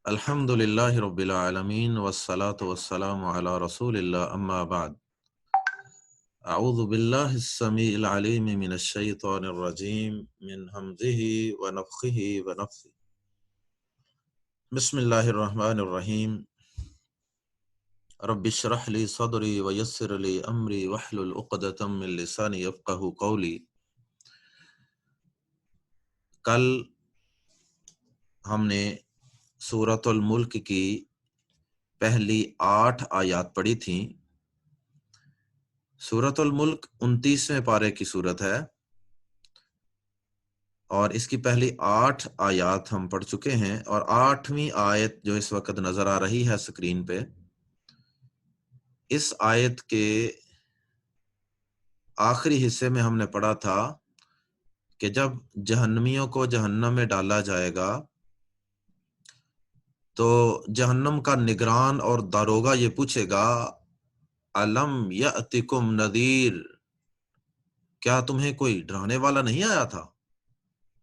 الحمد للہ رب العالمین والصلاة والسلام علی رسول اللہ اما بعد اعوذ باللہ السمیع العلیم من الشیطان الرجیم من حمزہ ونفخہ ونفثہ بسم اللہ الرحمن الرحیم رب اشرح لی صدری ویسر لی امری واحلل عقدۃ من لسانی یفقہوا قولی۔ کل ہم نے سورۃ الملک کی پہلی 8 آیات پڑھی تھیں۔ سورۃ الملک 29ویں پارے کی سورت ہے اور اس کی پہلی 8 آیات ہم پڑھ چکے ہیں، اور 8ویں آیت جو اس وقت نظر آ رہی ہے سکرین پہ، اس آیت کے آخری حصے میں ہم نے پڑھا تھا کہ جب جہنمیوں کو جہنم میں ڈالا جائے گا تو جہنم کا نگران اور داروغہ یہ پوچھے گا الم یأتکم نذیر، کیا تمہیں کوئی ڈرانے والا نہیں آیا تھا؟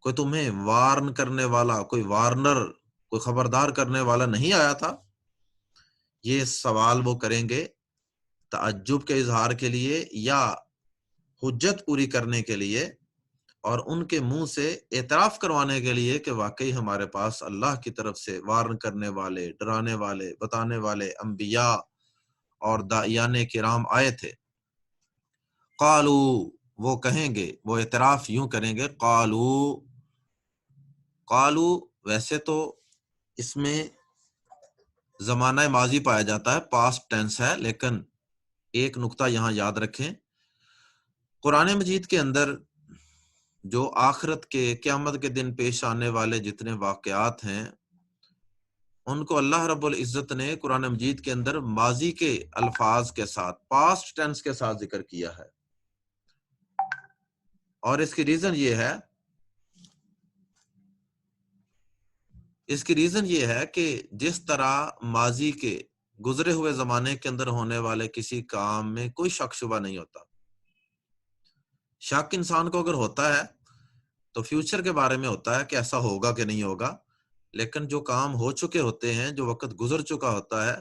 کوئی تمہیں وارن کرنے والا، کوئی وارنر، کوئی خبردار کرنے والا نہیں آیا تھا؟ یہ سوال وہ کریں گے تعجب کے اظہار کے لیے یا حجت پوری کرنے کے لیے، اور ان کے منہ سے اعتراف کروانے کے لیے کہ واقعی ہمارے پاس اللہ کی طرف سے وارن کرنے والے، ڈرانے والے، بتانے والے انبیاء اور داعیان کرام آئے تھے۔ قالو، وہ کہیں گے، وہ اعتراف یوں کریں گے، قالو ویسے تو اس میں زمانہ ماضی پایا جاتا ہے، پاسٹ ٹینس ہے، لیکن ایک نقطہ یہاں یاد رکھیں، قرآن مجید کے اندر جو آخرت کے، قیامت کے دن پیش آنے والے جتنے واقعات ہیں ان کو اللہ رب العزت نے قرآن مجید کے اندر ماضی کے الفاظ کے ساتھ، پاسٹ ٹینس کے ساتھ ذکر کیا ہے، اور اس کی ریزن یہ ہے کہ جس طرح ماضی کے گزرے ہوئے زمانے کے اندر ہونے والے کسی کام میں کوئی شک شبہ نہیں ہوتا۔ شک انسان کو اگر ہوتا ہے تو فیوچر کے بارے میں ہوتا ہے کہ ایسا ہوگا کہ نہیں ہوگا، لیکن جو کام ہو چکے ہوتے ہیں، جو وقت گزر چکا ہوتا ہے،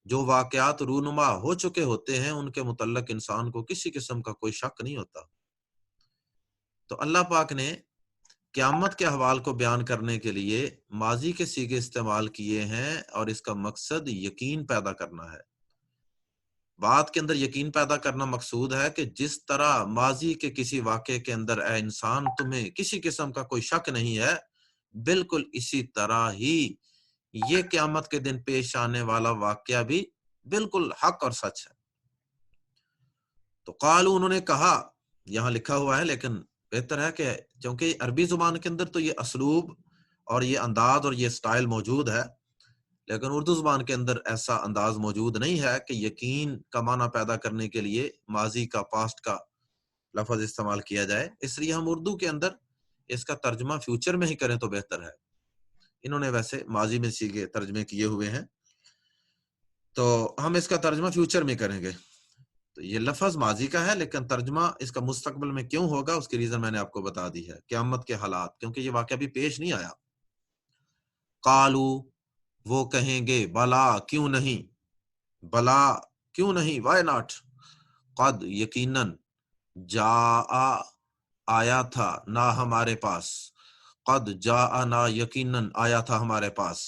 جو واقعات رونما ہو چکے ہوتے ہیں، ان کے متعلق انسان کو کسی قسم کا کوئی شک نہیں ہوتا۔ تو اللہ پاک نے قیامت کے احوال کو بیان کرنے کے لیے ماضی کے صیغے استعمال کیے ہیں، اور اس کا مقصد یقین پیدا کرنا ہے۔ بات کے اندر یقین پیدا کرنا مقصود ہے کہ جس طرح ماضی کے کسی واقعے کے اندر اے انسان تمہیں کسی قسم کا کوئی شک نہیں ہے، بالکل اسی طرح ہی یہ قیامت کے دن پیش آنے والا واقعہ بھی بالکل حق اور سچ ہے۔ تو قالو، انہوں نے کہا، یہاں لکھا ہوا ہے لیکن بہتر ہے کہ چونکہ عربی زبان کے اندر تو یہ اسلوب اور یہ انداز اور یہ سٹائل موجود ہے، لیکن اردو زبان کے اندر ایسا انداز موجود نہیں ہے کہ یقین کا معنی پیدا کرنے کے لیے ماضی کا، پاسٹ کا لفظ استعمال کیا جائے، اس لیے ہم اردو کے اندر اس کا ترجمہ فیوچر میں ہی کریں تو بہتر ہے۔ انہوں نے ویسے ماضی میں صیغے ترجمے کیے ہوئے ہیں، تو ہم اس کا ترجمہ فیوچر میں کریں گے۔ تو یہ لفظ ماضی کا ہے لیکن ترجمہ اس کا مستقبل میں کیوں ہوگا، اس کی ریزن میں نے آپ کو بتا دی ہے، قیامت کے حالات، کیونکہ یہ واقعہ بھی پیش نہیں آیا۔ قالو، وہ کہیں گے، بلا، کیوں نہیں، بلا کیوں نہیں، وائی ناٹ، قد، یقیناً، جاء، آیا تھا، نا ہمارے پاس، قد جاء، نا یقیناً آیا تھا ہمارے پاس۔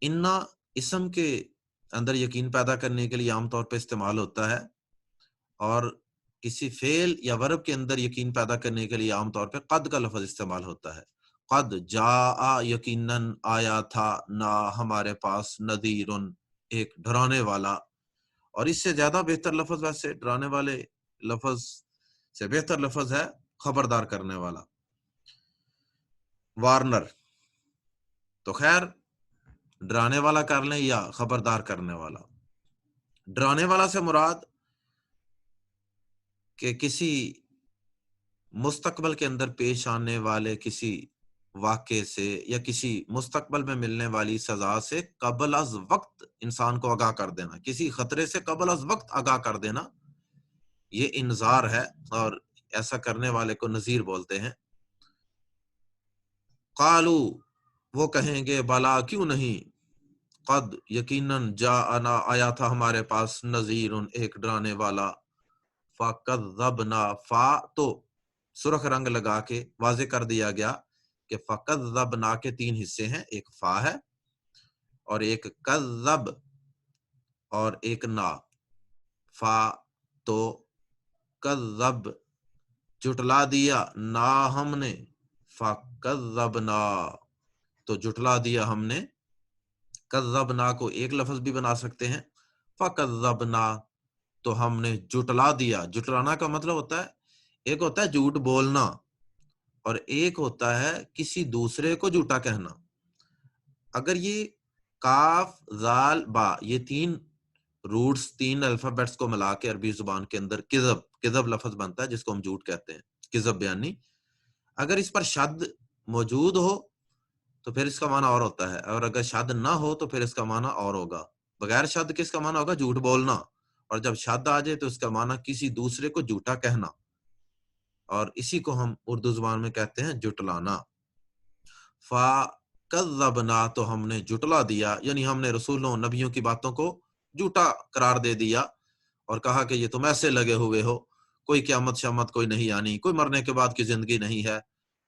انا اسم کے اندر یقین پیدا کرنے کے لیے عام طور پہ استعمال ہوتا ہے، اور کسی فعل یا ورب کے اندر یقین پیدا کرنے کے لیے عام طور پہ قد کا لفظ استعمال ہوتا ہے۔ قد جاء، یقیناً آیا تھا، نا ہمارے پاس، نذیرن، ایک ڈرانے والا، اور اس سے زیادہ بہتر لفظ، ویسے ڈرانے والے لفظ سے بہتر لفظ ہے خبردار کرنے والا، وارنر۔ تو خیر، ڈرانے والا کر لیں یا خبردار کرنے والا۔ ڈرانے والا سے مراد کہ کسی مستقبل کے اندر پیش آنے والے کسی واقعے سے یا کسی مستقبل میں ملنے والی سزا سے قبل از وقت انسان کو آگاہ کر دینا، کسی خطرے سے قبل از وقت آگاہ کر دینا، یہ انذار ہے، اور ایسا کرنے والے کو نذیر بولتے ہیں۔ قالو، وہ کہیں گے بلا کیوں نہیں، قد یقیناً جاءنا آیا تھا ہمارے پاس، نذیر ایک ڈرانے والا، فکذبنا، فا تو سرخ رنگ لگا کے واضح کر دیا گیا کہ فکذبنا کے تین حصے ہیں، ایک فا ہے اور ایک کذب اور ایک نا۔ فا تو کذب جٹلا دیا، نا ہم نے، فکذبنا تو جٹلا دیا ہم نے، کذبنا کو ایک لفظ بھی بنا سکتے ہیں، فکذبنا تو ہم نے جٹلا دیا۔ جٹلانا کا مطلب ہوتا ہے، ایک ہوتا ہے جھوٹ بولنا اور ایک ہوتا ہے کسی دوسرے کو جھوٹا کہنا۔ اگر یہ کاف زال با یہ تین روٹس، تین الفابیٹس کو ملا کے عربی زبان کے اندر کذب لفظ بنتا ہے جس کو ہم جھوٹ کہتے ہیں، کذب بیانی، اگر اس پر شد موجود ہو تو پھر اس کا معنی اور ہوتا ہے، اور اگر شد نہ ہو تو پھر اس کا معنی اور ہوگا۔ بغیر شد کس کا معنی ہوگا؟ جھوٹ بولنا، اور جب شد آ جائے تو اس کا معنی کسی دوسرے کو جھوٹا کہنا، اور اسی کو ہم اردو زبان میں کہتے ہیں جٹلانا۔ فَكَذَّبْنَا تو ہم نے جٹلا دیا، یعنی ہم نے رسولوں نبیوں کی باتوں کو جھوٹا قرار دے دیا اور کہا کہ یہ تم ایسے لگے ہوئے ہو، کوئی قیامت شامت کوئی نہیں آنی، کوئی مرنے کے بعد کی زندگی نہیں ہے۔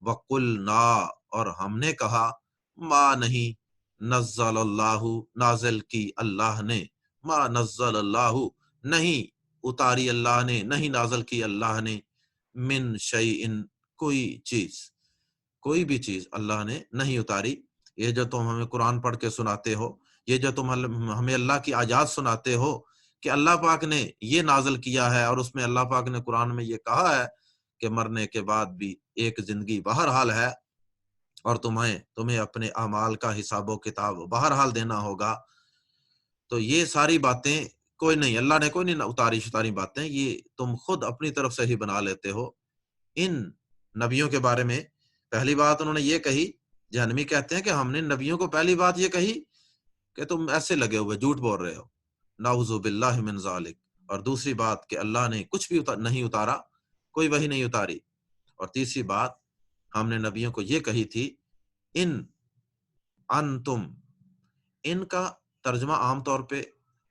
وَقُلْنَا اور ہم نے کہا، ما نہیں، نزل اللہ نازل کی اللہ نے، ما نزل اللہ نہیں اتاری اللہ نے، نہیں نازل کی اللہ نے، من شیئن کوئی چیز، کوئی بھی چیز اللہ نے نہیں اتاری۔ یہ جو تم ہمیں قرآن پڑھ کے سناتے ہو، یہ جو تم ہمیں اللہ کی آیات سناتے ہو کہ اللہ پاک نے یہ نازل کیا ہے، اور اس میں اللہ پاک نے قرآن میں یہ کہا ہے کہ مرنے کے بعد بھی ایک زندگی بہرحال ہے، اور تمہیں اپنے اعمال کا حساب و کتاب بہرحال دینا ہوگا، تو یہ ساری باتیں کوئی نہیں، اللہ نے کوئی نہیں اتاری شتاری باتیں، یہ تم خود اپنی طرف سے ہی بنا لیتے ہو۔ ان نبیوں کے بارے میں پہلی بات انہوں نے یہ کہی، جہنمی کہتے ہیں کہ ہم نے نبیوں کو پہلی بات یہ کہی کہ تم ایسے لگے ہوئے جھوٹ بول رہے ہو، نعوذ باللہ من ذالک، اور دوسری بات کہ اللہ نے کچھ بھی نہیں اتارا، کوئی وحی نہیں اتاری، اور تیسری بات ہم نے نبیوں کو یہ کہی تھی، ان انتم، ان کا ترجمہ عام طور پہ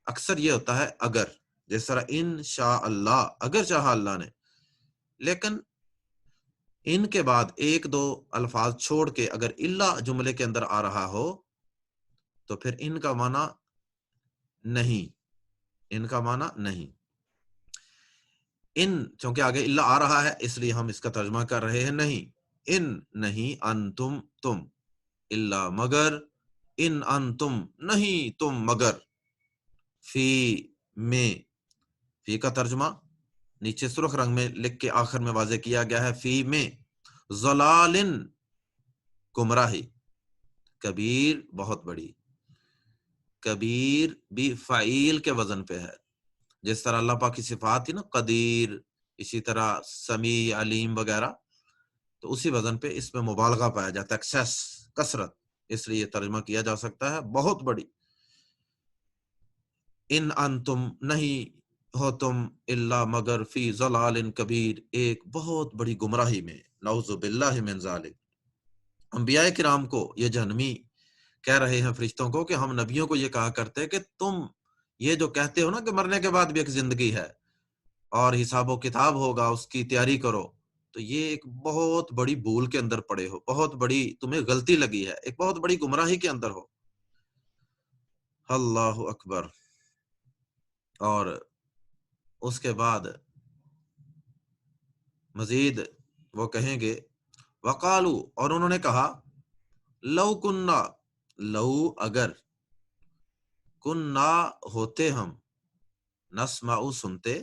اکثر یہ ہوتا ہے اگر، جس طرح ان شاء اللہ، اگر چاہا اللہ نے، لیکن ان کے بعد ایک دو الفاظ چھوڑ کے اگر اللہ جملے کے اندر آ رہا ہو تو پھر ان کا معنی نہیں، ان کا معنی نہیں، ان چونکہ آگے اللہ آ رہا ہے اس لیے ہم اس کا ترجمہ کر رہے ہیں نہیں، ان نہیں، انتم تم، اللہ مگر، ان انتم نہیں تم مگر، فی میں، فی کا ترجمہ نیچے سرخ رنگ میں لکھ کے آخر میں واضح کیا گیا ہے، فی میں، ضلال گمراہی، کبیر بہت بڑی، کبیر بھی فعیل کے وزن پہ ہے، جس طرح اللہ پاک کی صفات تھی نا، قدیر، اسی طرح سمیع، علیم وغیرہ، تو اسی وزن پہ اس میں مبالغہ پایا جاتا ہے، ایکسیس، کثرت، اس لیے یہ ترجمہ کیا جا سکتا ہے بہت بڑی، ان انتم نہیں ہو تم الا مگر فی ضلال کبیر، ایک بہت بڑی گمراہی میں، نعوذ باللہ من ذالک۔ انبیاء کرام کو یہ جہنمی کہہ رہے ہیں فرشتوں کو کہ ہم نبیوں کو یہ کہا کرتے کہ تم یہ جو کہتے ہو نا کہ مرنے کے بعد بھی ایک زندگی ہے اور حساب و کتاب ہوگا، اس کی تیاری کرو، تو یہ ایک بہت بڑی بھول کے اندر پڑے ہو، بہت بڑی تمہیں غلطی لگی ہے، ایک بہت بڑی گمراہی کے اندر ہو۔ اللہ اکبر۔ اور اس کے بعد مزید وہ کہیں گے، وقالو اور انہوں نے کہا، لو کننا، لو اگر، کننا ہوتے ہم، نسمع سنتے،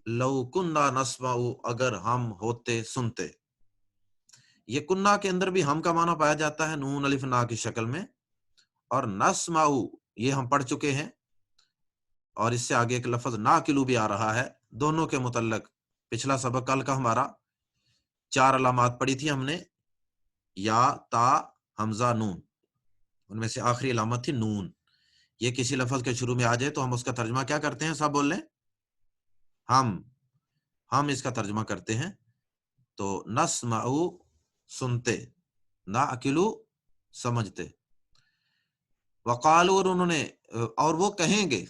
لو کننا نسمع اگر ہم ہوتے سنتے، یہ کننا کے اندر بھی ہم کا معنی پایا جاتا ہے نون الف نا کی شکل میں، اور نسمع یہ ہم پڑھ چکے ہیں، اور اس سے آگے ایک لفظ ناقلو بھی آ رہا ہے، دونوں کے متعلق پچھلا سبق کل کا ہمارا 4 علامات پڑھی تھی ہم نے، یا، تا، حمزہ، نون، ان میں سے آخری علامت تھی نون۔ یہ کسی لفظ کے شروع میں آ جائے تو ہم اس کا ترجمہ کیا کرتے ہیں؟ سب بول لیں، ہم اس کا ترجمہ کرتے ہیں، تو نسمع سنتے، ناقلو سمجھتے. وقالو، اور انہوں نے اور وہ کہیں گے،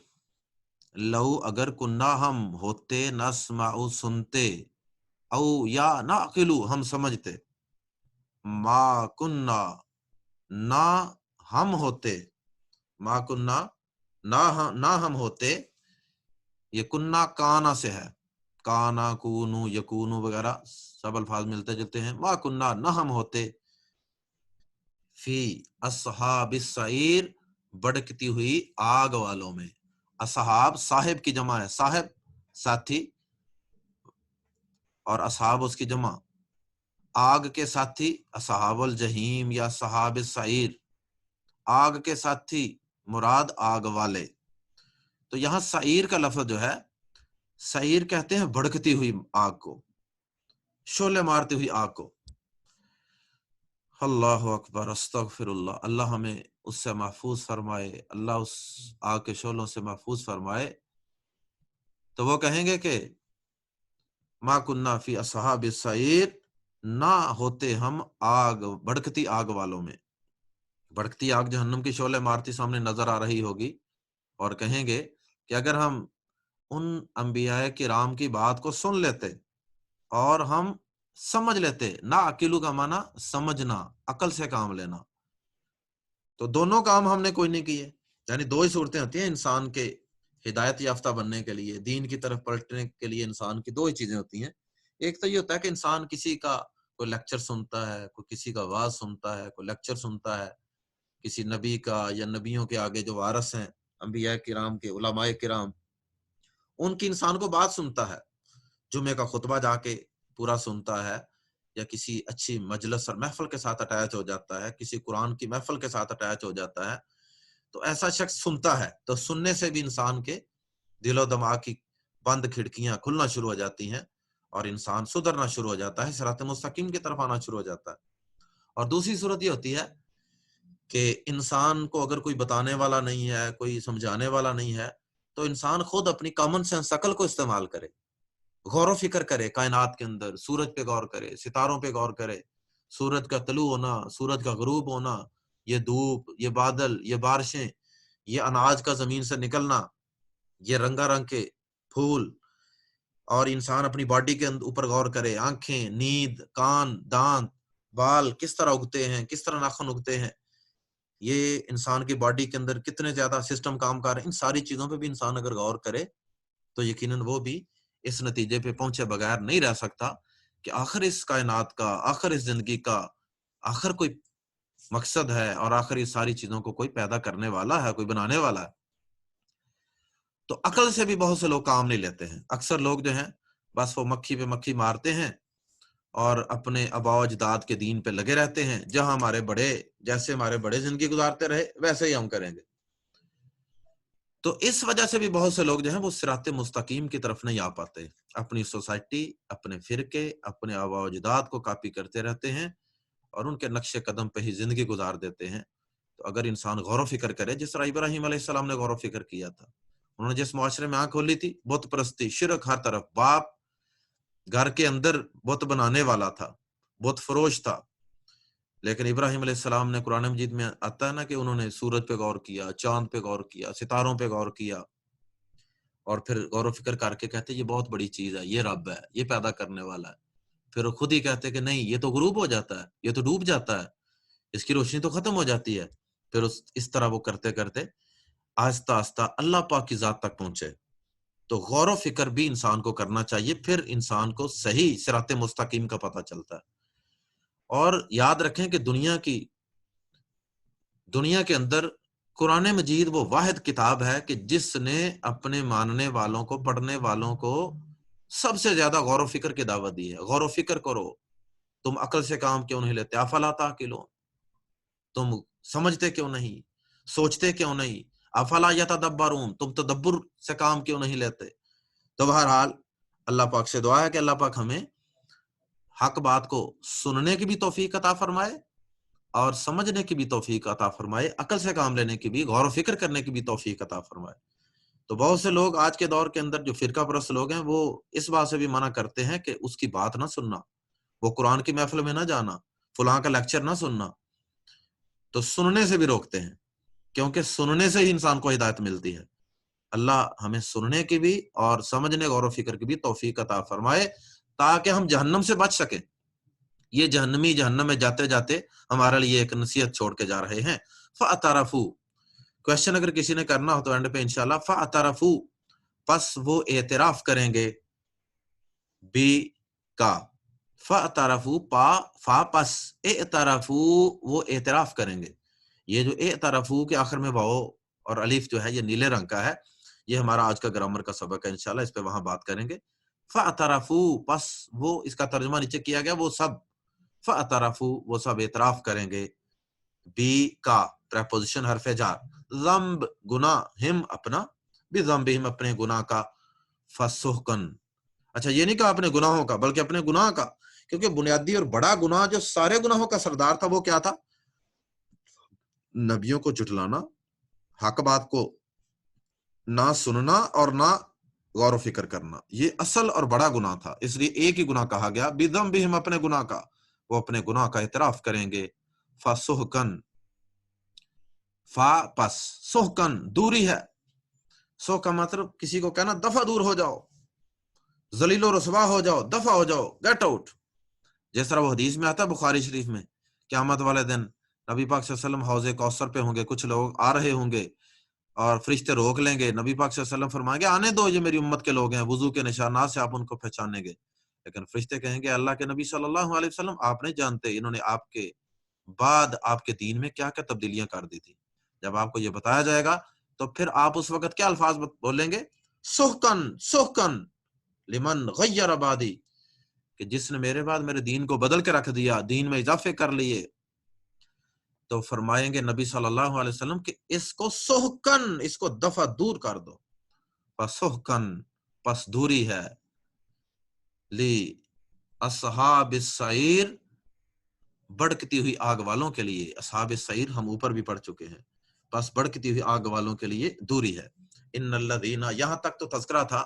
لو اگر کننا ہم ہوتے، نسمع سنتے، او یا نعقلو ہم سمجھتے، ما کننا نہ ہم ہوتے، ما کننا نہ ہم ہوتے، یہ کننا کانا سے ہے، کانا کونو یکونو وغیرہ سب الفاظ ملتے جلتے ہیں. ما کننا نہ ہم ہوتے، فی اصحاب السعیر بھڑکتی ہوئی آگ والوں میں. اصحاب صاحب کی جمع ہے، صاحب ساتھی، اور اصحاب اس کی جمع. آگ کے ساتھی اصحاب الجحیم یا اصحاب السعیر، آگ کے ساتھی مراد آگ والے. تو یہاں سعیر کا لفظ جو ہے، سعیر کہتے ہیں بھڑکتی ہوئی آگ کو، شعلے مارتی ہوئی آگ کو. اللہ اکبر، استغفر اللہ. اللہ ہمیں اس سے محفوظ فرمائے، اللہ اس آگ کے شعلوں سے محفوظ فرمائے. تو وہ کہیں گے کہ ما کننا فی اصحاب السعیر، نہ ہوتے ہم آگ، بھڑکتی آگ والوں میں. بھڑکتی آگ جہنم کی شعلے مارتی سامنے نظر آ رہی ہوگی، اور کہیں گے کہ اگر ہم ان انبیاء کرام کی بات کو سن لیتے اور ہم سمجھ لیتے، نہ عقلو کا معنی سمجھنا، عقل سے کام لینا. تو دونوں کام ہم نے کوئی نہیں کیے. یعنی دو ہی صورتیں ہوتی ہیں انسان کے ہدایت یافتہ بننے کے لیے، دین کی طرف پلٹنے کے لیے انسان کی دو ہی چیزیں ہوتی ہیں. ایک تو یہ ہوتا ہے کہ انسان کسی کا کوئی لیکچر سنتا ہے، کوئی کسی کا واعظ سنتا ہے، کوئی لیکچر سنتا ہے کسی نبی کا، یا نبیوں کے آگے جو وارث ہیں انبیاء کرام کے، علماء کرام، ان کی انسان کو بات سنتا ہے، جمعے کا خطبہ جا کے پورا سنتا ہے، یا کسی اچھی مجلس اور محفل کے ساتھ اٹیچ ہو جاتا ہے، کسی قرآن کی محفل کے ساتھ اٹیچ ہو جاتا ہے. تو ایسا شخص سنتا ہے، تو سننے سے بھی انسان کے دل و دماغ کی بند کھڑکیاں کھلنا شروع ہو جاتی ہیں، اور انسان سدھرنا شروع ہو جاتا ہے، صراط مستقیم کی طرف آنا شروع ہو جاتا ہے. اور دوسری صورت یہ ہوتی ہے کہ انسان کو اگر کوئی بتانے والا نہیں ہے، کوئی سمجھانے والا نہیں ہے، تو انسان خود اپنی کامن سینس عقل کو استعمال کرے، غور و فکر کرے کائنات کے اندر، سورج پہ غور کرے، ستاروں پہ غور کرے، سورج کا طلوع ہونا، سورج کا غروب ہونا، یہ دھوپ، یہ بادل، یہ بارشیں، یہ اناج کا زمین سے نکلنا، یہ رنگا رنگ کے پھول، اور انسان اپنی باڈی کے اوپر غور کرے، آنکھیں، نیند، کان، دانت، بال کس طرح اگتے ہیں، کس طرح ناخن اگتے ہیں، یہ انسان کی باڈی کے اندر کتنے زیادہ سسٹم کام کر رہے ہیں. ان ساری چیزوں پہ بھی انسان اگر غور کرے تو یقیناً وہ بھی اس نتیجے پہ پہنچے بغیر نہیں رہ سکتا کہ آخر اس کائنات کا، آخر اس زندگی کا آخر کوئی مقصد ہے، اور آخر اس ساری چیزوں کو کوئی پیدا کرنے والا ہے، کوئی بنانے والا ہے. تو عقل سے بھی بہت سے لوگ کام نہیں لیتے ہیں. اکثر لوگ جو ہیں بس وہ مکھی پہ مکھی مارتے ہیں اور اپنے آباء و اجداد کے دین پہ لگے رہتے ہیں، جہاں ہمارے بڑے، جیسے ہمارے بڑے زندگی گزارتے رہے ویسے ہی ہم کریں گے. تو اس وجہ سے بھی بہت سے لوگ جو ہیں وہ صراط مستقیم کی طرف نہیں آ پاتے، اپنی سوسائٹی، اپنے فرقے، اپنے آباء و اجداد کو کاپی کرتے رہتے ہیں اور ان کے نقش قدم پہ ہی زندگی گزار دیتے ہیں. تو اگر انسان غور و فکر کرے، جس طرح ابراہیم علیہ السلام نے غور و فکر کیا تھا، انہوں نے جس معاشرے میں آنکھ کھولی تھی، بت پرستی، شرک ہر طرف، باپ گھر کے اندر بت بنانے والا تھا، بت فروش تھا، لیکن ابراہیم علیہ السلام نے، قرآن مجید میں آتا ہے نا کہ انہوں نے سورج پہ غور کیا، چاند پہ غور کیا، ستاروں پہ غور کیا، اور پھر غور و فکر کر کے کہتے یہ بہت بڑی چیز ہے، یہ رب ہے، یہ پیدا کرنے والا ہے. پھر خود ہی کہتے کہ نہیں، یہ تو غروب ہو جاتا ہے، یہ تو ڈوب جاتا ہے، اس کی روشنی تو ختم ہو جاتی ہے. پھر اس طرح وہ کرتے کرتے آہستہ آہستہ اللہ پاک کی ذات تک پہنچے. تو غور و فکر بھی انسان کو کرنا چاہیے، پھر انسان کو صحیح صراط مستقیم کا پتہ چلتا ہے. اور یاد رکھیں کہ دنیا کے اندر قرآن مجید وہ واحد کتاب ہے کہ جس نے اپنے ماننے والوں کو، پڑھنے والوں کو سب سے زیادہ غور و فکر کی دعوت دی ہے. غور و فکر کرو، تم عقل سے کام کیوں نہیں لیتے؟ افلا تعقلون، تم سمجھتے کیوں نہیں، سوچتے کیوں نہیں؟ افلا یتدبرون، تم تدبر سے کام کیوں نہیں لیتے؟ تو بہرحال اللہ پاک سے دعا ہے کہ اللہ پاک ہمیں حق بات کو سننے کی بھی توفیق عطا فرمائے اور سمجھنے کی بھی توفیق عطا فرمائے، عقل سے کام لینے کی بھی، غور و فکر کرنے کی بھی توفیق عطا فرمائے. تو بہت سے لوگ آج کے دور کے اندر جو فرقہ پرست لوگ ہیں، وہ اس بات سے بھی منع کرتے ہیں کہ اس کی بات نہ سننا، وہ قرآن کی محفل میں نہ جانا، فلاں کا لیکچر نہ سننا. تو سننے سے بھی روکتے ہیں، کیونکہ سننے سے ہی انسان کو ہدایت ملتی ہے۔ اللہ ہمیں سننے کی بھی اور سمجھنے غور و فکر کی بھی توفیق عطا فرمائے تاکہ ہم جہنم سے بچ سکیں۔ یہ جہنمی جہنم میں جاتے جاتے ہمارے لیے ایک نصیحت چھوڑ کے جا رہے ہیں۔ فَاعْتَرَفُوا، کوشچن اگر کسی نے کرنا ہو تو اینڈ پہ انشاءاللہ، فَاعْتَرَفُوا، پس وہ اعتراف کریں گے، بی کا، فَاعْتَرَفُوا، فا پس، اعترفوا، وہ اعتراف کریں گے۔ یہ جو اعترفوا کے آخر میں واو اور الف جو ہے یہ نیلے رنگ کا ہے، یہ ہمارا آج کا گرامر کا سبق ہے، انشاءاللہ اس پہ وہاں بات کریں گے۔ فَاعْتَرَفُوا، پس وہ، اس کا ترجمہ نیچے کیا گیا، وہ سب، فَاعْتَرَفُوا، وہ سب اعتراف کریں گے، بی کا، پریپوزیشن حرف جار، ذنب، گناہ، ہم اپنا، بذنبہم، اپنے گناہ کا، فسحقن، اچھا یہ نہیں کہا اپنے گناہوں کا بلکہ اپنے گناہ کا، کیونکہ بنیادی اور بڑا گناہ جو سارے گناہوں کا سردار تھا وہ کیا تھا؟ نبیوں کو جھٹلانا، حق بات کو نہ سننا اور نہ غور و فکر کرنا، یہ اصل اور بڑا گناہ تھا، اس لیے ایک ہی گناہ کہا گیا، بذنبہم، اپنے گناہ کا، وہ اپنے گناہ کا اعتراف کریں گے، فسحقن، فا پس، سحقن دوری ہے، سو کا مطلب کسی کو کہنا دفع دور ہو جاؤ، ذلیل و رسوا ہو جاؤ، دفع ہو جاؤ، گیٹ آؤٹ، جس طرح وہ حدیث میں آتا ہے بخاری شریف میں، قیامت والے دن نبی پاک صلی اللہ علیہ وسلم حوض کوثر پہ ہوں گے، کچھ لوگ آ رہے ہوں گے اور فرشتے روک لیں گے، نبی پاک صلی اللہ علیہ وسلم فرمائیں گے آنے دو، یہ میری امت کے لوگ ہیں، وضو کے نشانات سے آپ ان کو پہچانیں گے، لیکن فرشتے کہیں گے اللہ کے نبی صلی اللہ علیہ وسلم آپ نہیں جانتے انہوں نے آپ کے بعد آپ کے دین میں کیا کیا تبدیلیاں کر دی تھی، جب آپ کو یہ بتایا جائے گا تو پھر آپ اس وقت کیا الفاظ بولیں گے؟ سحقن، سحقن لمن غیر بعدی، کہ جس نے میرے بعد میرے دین کو بدل کے رکھ دیا، دین میں اضافے کر لیے، تو فرمائیں گے نبی صلی اللہ علیہ وسلم کہ اس کو سحقن، اس کو دفع دور کر دو، فسحقن، پس دوری ہے، لی اصحاب السعیر، بڑکتی ہوئی آگ والوں کے لیے، اصحاب السعیر ہم اوپر بھی پڑھ چکے ہیں، پس بڑکتی ہوئی آگ والوں کے لیے دوری ہے۔ ان الذین، یہاں تک تو تذکرہ تھا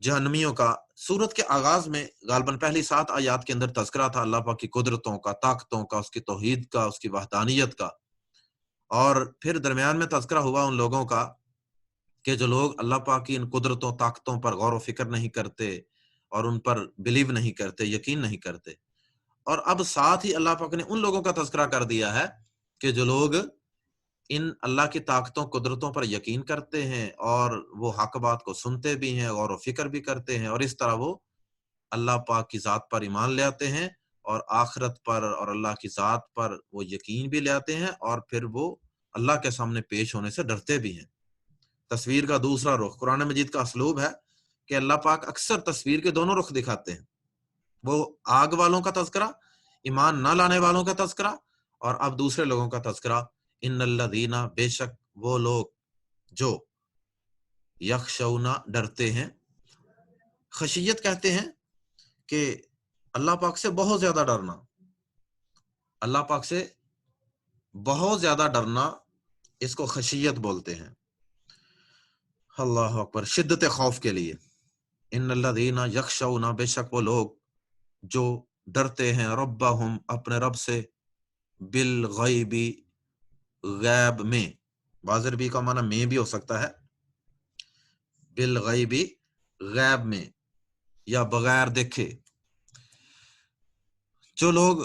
جہنمیوں کا۔ سورت کے آغاز میں غالباً پہلی 7 آیات کے اندر تذکرہ تھا اللہ پاک کی قدرتوں کا، طاقتوں کا، اس کی توحید کا، اس کی وحدانیت کا، اور پھر درمیان میں تذکرہ ہوا ان لوگوں کا کہ جو لوگ اللہ پاک کی ان قدرتوں، طاقتوں پر غور و فکر نہیں کرتے اور ان پر بلیو نہیں کرتے، یقین نہیں کرتے، اور اب ساتھ ہی اللہ پاک نے ان لوگوں کا تذکرہ کر دیا ہے کہ جو لوگ ان اللہ کی طاقتوں، قدرتوں پر یقین کرتے ہیں اور وہ حق بات کو سنتے بھی ہیں، غور و فکر بھی کرتے ہیں، اور اس طرح وہ اللہ پاک کی ذات پر ایمان لے آتے ہیں اور آخرت پر اور اللہ کی ذات پر وہ یقین بھی لے آتے ہیں، اور پھر وہ اللہ کے سامنے پیش ہونے سے ڈرتے بھی ہیں۔ تصویر کا دوسرا رخ، قرآن مجید کا اسلوب ہے کہ اللہ پاک اکثر تصویر کے دونوں رخ دکھاتے ہیں، وہ آگ والوں کا تذکرہ، ایمان نہ لانے والوں کا تذکرہ، اور اب دوسرے لوگوں کا تذکرہ، ان الذین، بے شک وہ لوگ جو یخشون، ڈرتے ہیں، خشیت کہتے ہیں کہ اللہ پاک سے بہت زیادہ ڈرنا، اللہ پاک سے بہت زیادہ ڈرنا، اس کو خشیت بولتے ہیں، اللہ اکبر، شدت خوف کے لیے۔ ان الذین یخشون، بے شک وہ لوگ جو ڈرتے ہیں، ربہم، اپنے رب سے، بالغیب، غیب میں، بازر بھی کا معنی میں بھی ہو سکتا ہے، بالغیب، غیب میں یا بغیر دیکھے، جو لوگ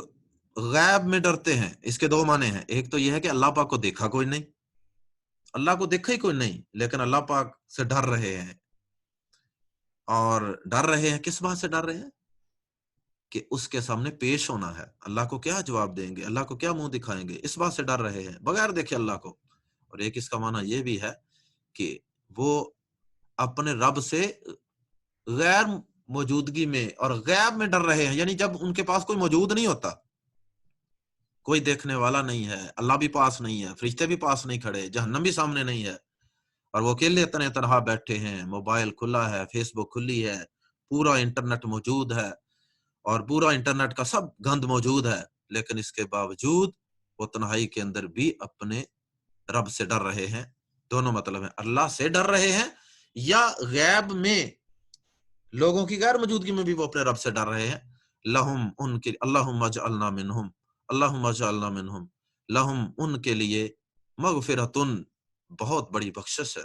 غیب میں ڈرتے ہیں، اس کے 2 معنی ہیں، ایک تو یہ ہے کہ اللہ پاک کو دیکھا کوئی نہیں، اللہ کو دیکھا ہی کوئی نہیں، لیکن اللہ پاک سے ڈر رہے ہیں، اور ڈر رہے ہیں کس بات سے ڈر رہے ہیں؟ کہ اس کے سامنے پیش ہونا ہے، اللہ کو کیا جواب دیں گے، اللہ کو کیا منہ دکھائیں گے، اس بات سے ڈر رہے ہیں بغیر دیکھے اللہ کو۔ اور ایک اس کا معنی یہ بھی ہے کہ وہ اپنے رب سے غیر موجودگی میں اور غیب میں ڈر رہے ہیں، یعنی جب ان کے پاس کوئی موجود نہیں ہوتا، کوئی دیکھنے والا نہیں ہے، اللہ بھی پاس نہیں ہے، فرشتے بھی پاس نہیں کھڑے، جہنم بھی سامنے نہیں ہے، اور وہ اکیلے اتنے طرح بیٹھے ہیں، موبائل کھلا ہے، فیس بک کھلی ہے، پورا انٹرنیٹ موجود ہے، اور پورا انٹرنیٹ کا سب گند موجود ہے، لیکن اس کے باوجود وہ تنہائی کے اندر بھی اپنے رب سے ڈر رہے ہیں۔ دونوں مطلب ہیں، اللہ سے ڈر رہے ہیں یا غیب میں لوگوں کی غیر موجودگی میں بھی وہ اپنے رب سے ڈر رہے ہیں۔ لہم، ان کے، اللہم اجعلنا منہم، اللہم اجعلنا منہم، لہم ان کے لیے مغفرتن بہت بڑی بخشش ہے.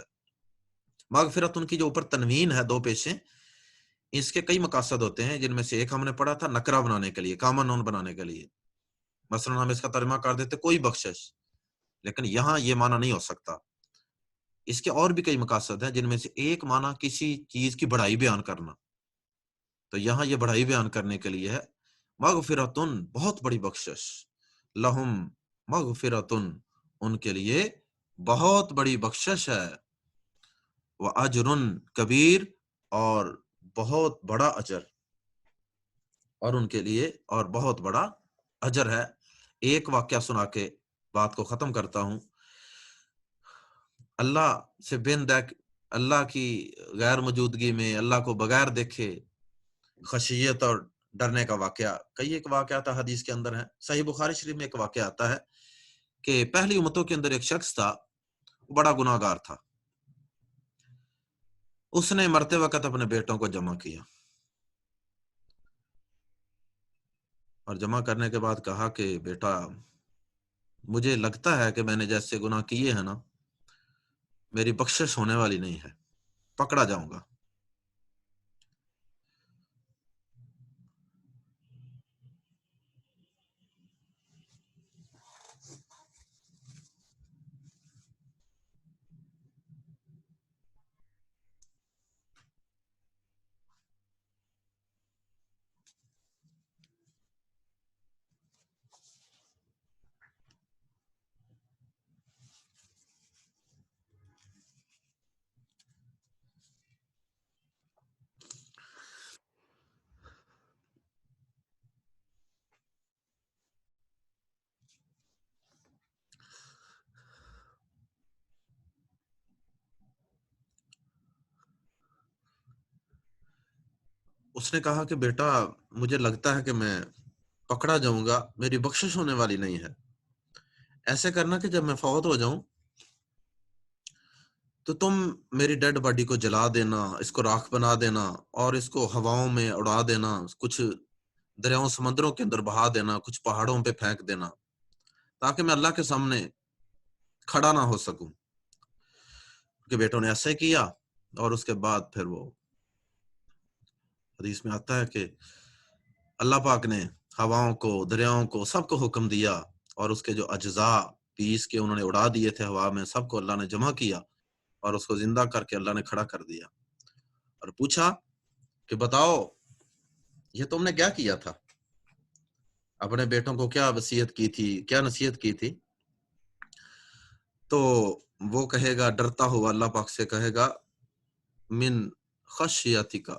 مغفرتن کی جو اوپر تنوین ہے دو پیشیں، اس کے کئی مقاصد ہوتے ہیں، جن میں سے ایک ہم نے پڑھا تھا نکرہ بنانے کے لیے، کامن نون بنانے کے لیے. مثلا ہم اس کا ترجمہ کر دیتے کوئی بخشش، لیکن یہاں یہ معنی نہیں ہو سکتا. اس کے اور بھی کئی مقاصد ہیں، جن میں سے ایک معنی کسی چیز کی بڑائی بیان کرنا. تو یہاں یہ بڑائی بیان کرنے کے لیے ہے مغفرتن بہت بڑی بخشش، لہم مغفرتن ان کے لیے بہت بڑی بخشش ہے، وَأَجْرٌ کبیر اور بہت بڑا اجر، اور ان کے لیے اور بہت بڑا اجر ہے. ایک واقعہ سنا کے بات کو ختم کرتا ہوں. اللہ سے بن دیکھ، اللہ کی غیر موجودگی میں اللہ کو بغیر دیکھے خشیت اور ڈرنے کا واقعہ، کئی ایک واقعہ تھا حدیث کے اندر ہے. صحیح بخاری شریف میں ایک واقعہ آتا ہے کہ پہلی امتوں کے اندر ایک شخص تھا، بڑا گناہ گار تھا. اس نے مرتے وقت اپنے بیٹوں کو جمع کیا، اور جمع کرنے کے بعد کہا کہ بیٹا مجھے لگتا ہے کہ میں نے جیسے گناہ کیے ہیں نا، میری بخشش ہونے والی نہیں ہے، پکڑا جاؤں گا. اس نے کہا کہ بیٹا مجھے لگتا ہے کہ میں پکڑا جاؤں گا، میری بخشش ہونے والی نہیں ہے. ایسے کرنا کہ جب میں فوت ہو جاؤں تو تم میری ڈیڈ باڈی کو جلا دینا، اس کو راکھ بنا دینا، اور اس کو ہواؤں میں اڑا دینا، کچھ دریاؤں سمندروں کے اندر بہا دینا، کچھ پہاڑوں پہ پھینک دینا، تاکہ میں اللہ کے سامنے کھڑا نہ ہو سکوں. کہ بیٹوں نے ایسے کیا، اور اس کے بعد پھر وہ حدیث میں آتا ہے کہ اللہ پاک نے ہواؤں کو، دریاؤں کو، سب کو حکم دیا، اور اس کے جو اجزاء پیس کے انہوں نے اڑا دیے تھے ہوا میں، سب کو اللہ نے جمع کیا اور اس کو زندہ کر کے اللہ نے کھڑا کر دیا. اور پوچھا کہ بتاؤ یہ تم نے کیا کیا تھا، اپنے بیٹوں کو کیا وصیت کی تھی، کیا نصیحت کی تھی؟ تو وہ کہے گا ڈرتا ہوا اللہ پاک سے کہے گا من خشیتک،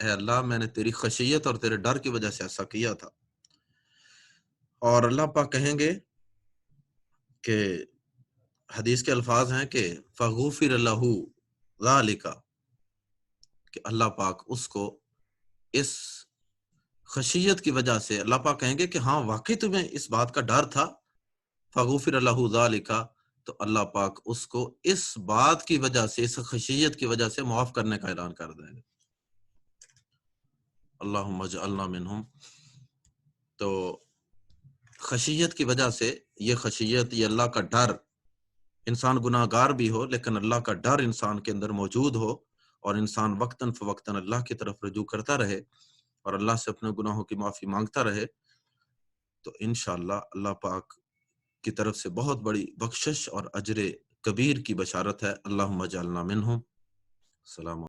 اے اللہ میں نے تیری خشیت اور تیرے ڈر کی وجہ سے ایسا کیا تھا. اور اللہ پاک کہیں گے کہ حدیث کے الفاظ ہیں کہ فغفر لہ ذالک، کہ اللہ پاک اس کو اس خشیت کی وجہ سے، اللہ پاک کہیں گے کہ ہاں واقعی تمہیں اس بات کا ڈر تھا، فغفر لہ ذالک، تو اللہ پاک اس کو اس بات کی وجہ سے، اس خشیت کی وجہ سے معاف کرنے کا اعلان کر دیں گے. اللہم اجعلنا منہم. تو خشیت کی وجہ سے، یہ خشیت، یہ اللہ کا ڈر، انسان گناہ گار بھی ہو لیکن اللہ کا ڈر انسان کے اندر موجود ہو، اور انسان وقتاً فوقتاً اللہ کی طرف رجوع کرتا رہے اور اللہ سے اپنے گناہوں کی معافی مانگتا رہے، تو انشاءاللہ اللہ پاک کی طرف سے بہت بڑی بخشش اور اجر کبیر کی بشارت ہے. اللہم اجعلنا منہم. السلام